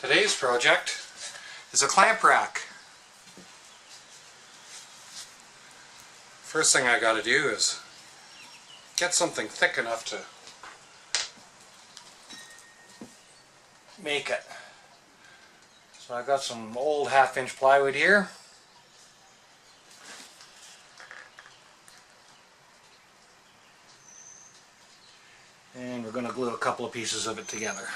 Today's project is a clamp rack. First thing I got to do is get something thick enough to make it. So I've got some old 1/2-inch plywood here. And we're going to glue a couple of pieces of it together.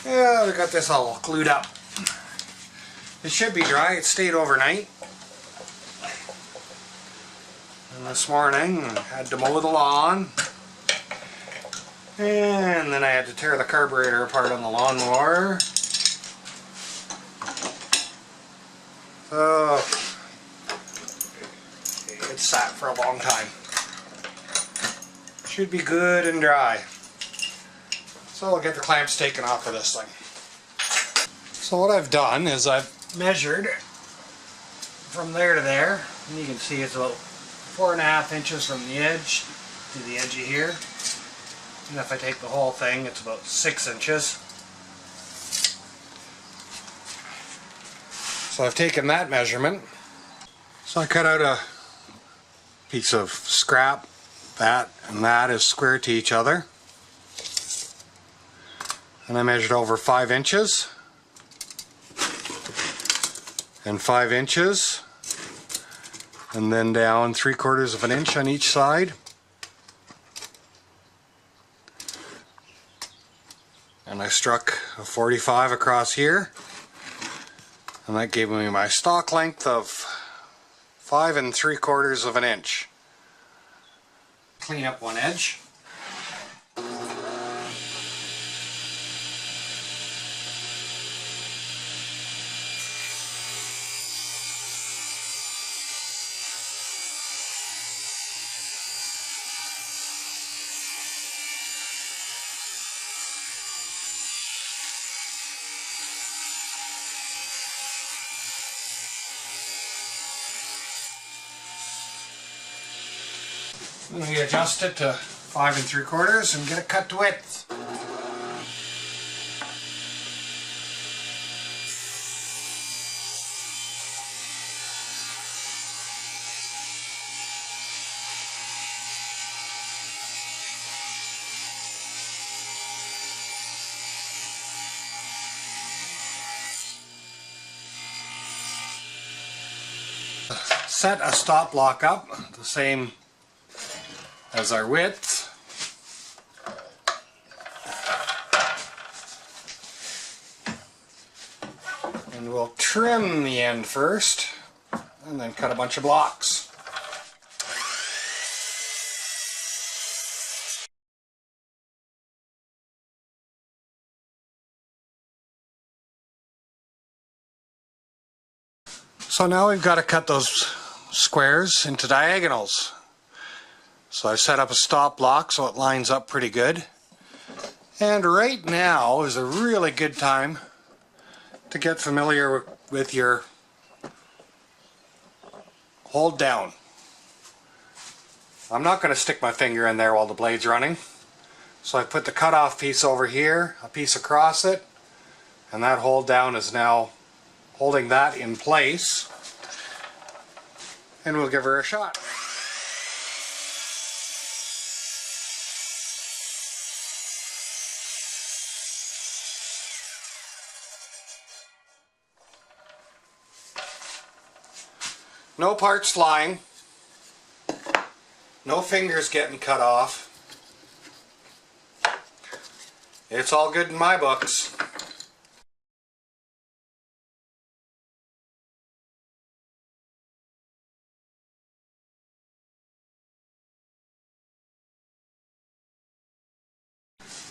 Yeah, we got this all glued up. It should be dry. It stayed overnight. And this morning I had to mow the lawn. And then I had to tear the carburetor apart on the lawnmower. So it sat for a long time. Should be good and dry. So I'll get the clamps taken off of this thing. So what I've done is I've measured from there to there, and you can see it's about 4.5 inches from the edge to the edge of here. And if I take the whole thing, it's about 6 inches. So I've taken that measurement. So I cut out a piece of scrap. That and that is square to each other. And I measured over 5 inches. And 5 inches. And then down 3/4 of an inch on each side. And I struck a 45 across here. And that gave me my stock length of 5 3/4 of an inch. Clean up one edge. And we adjust it to 5 3/4 and get it cut to width. Set a stop block up, the same as our width. And we'll trim the end first and then cut a bunch of blocks. So now we've got to cut those squares into diagonals. So I've set up a stop block so it lines up pretty good. And right now is a really good time to get familiar with your hold down. I'm not going to stick my finger in there while the blade's running. So I put the cutoff piece over here, a piece across it, and that hold down is now holding that in place. And we'll give her a shot. No parts flying, no fingers getting cut off. It's all good in my books.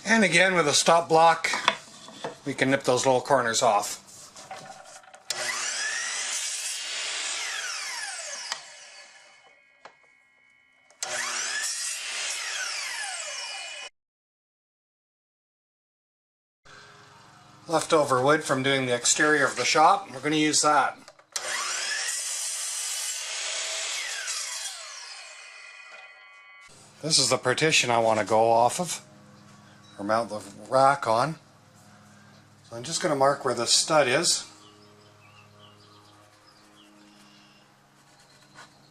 And again, with a stop block, we can nip those little corners off. Leftover wood from doing the exterior of the shop, we're going to use that. This is the partition I want to go off of, or mount the rack on. So I'm just going to mark where the stud is,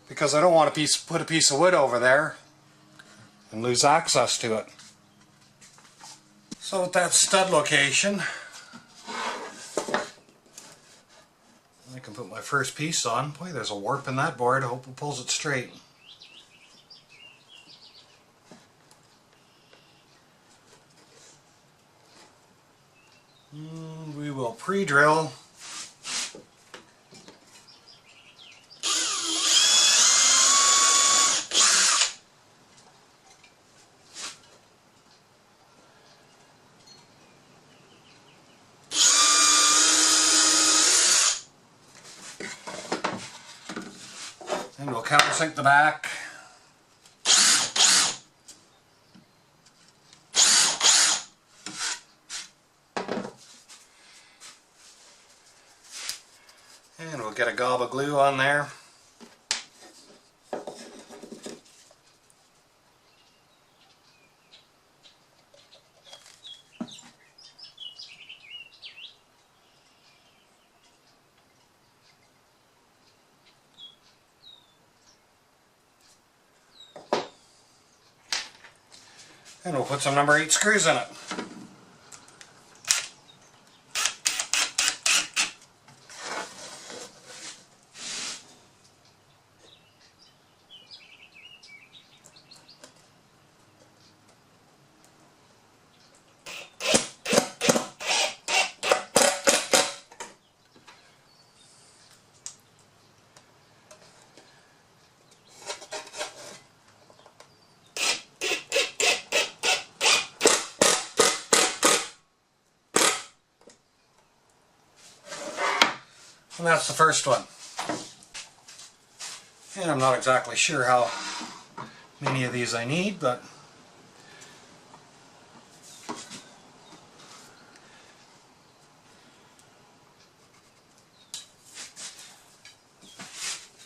because I don't want to put a piece of wood over there and lose access to it. So with that stud location, I can put my first piece on. Boy, there's a warp in that board. I hope it pulls it straight. We will pre-drill. And we'll countersink the back. And we'll get a gob of glue on there. And we'll put some number 8 screws in it. And that's the first one. And I'm not exactly sure how many of these I need, but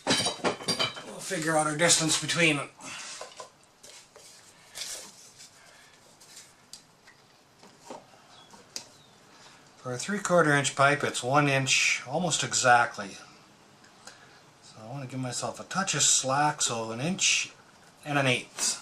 we'll figure out our distance between them. For a 3/4 inch pipe, it's 1 inch almost exactly. So I want to give myself a touch of slack, so 1 inch and 1/8.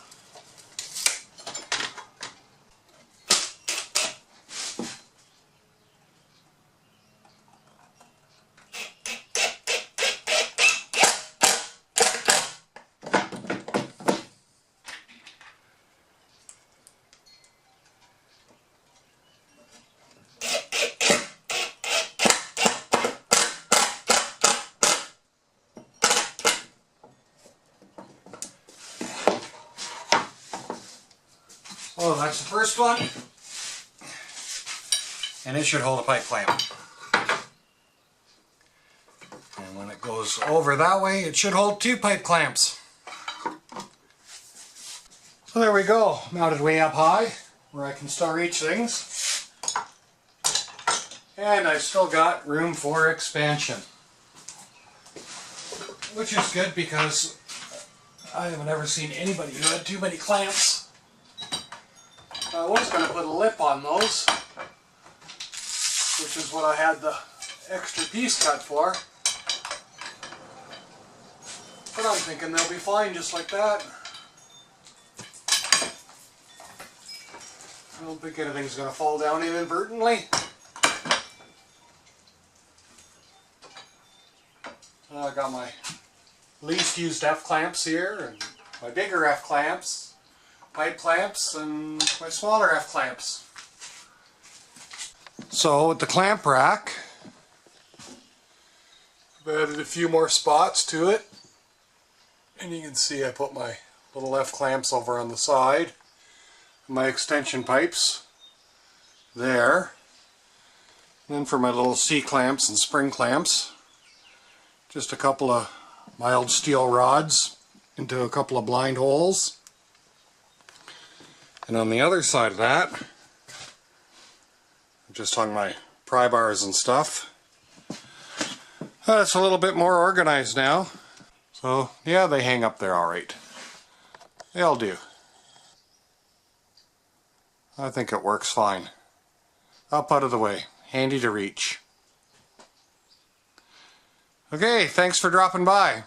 Oh, that's the first one, and it should hold a pipe clamp. And when it goes over that way, it should hold 2 pipe clamps. So there we go, mounted way up high, where I can still reach things. And I've still got room for expansion, which is good because I haven't ever seen anybody who had too many clamps. I was going to put a lip on those, which is what I had the extra piece cut for. But I'm thinking they'll be fine just like that. I don't think anything's going to fall down inadvertently. I got my least used F-clamps here, and my bigger F-clamps, pipe clamps, and my smaller F-clamps. So with the clamp rack, I've added a few more spots to it, and you can see I put my little F-clamps over on the side, my extension pipes there. And then for my little C-clamps and spring clamps, just a couple of mild steel rods into a couple of blind holes. And on the other side of that, just hung my pry bars and stuff. It's a little bit more organized now. So yeah, they hang up there alright. They'll do. I think it works fine. Up out of the way. Handy to reach. Okay, thanks for dropping by.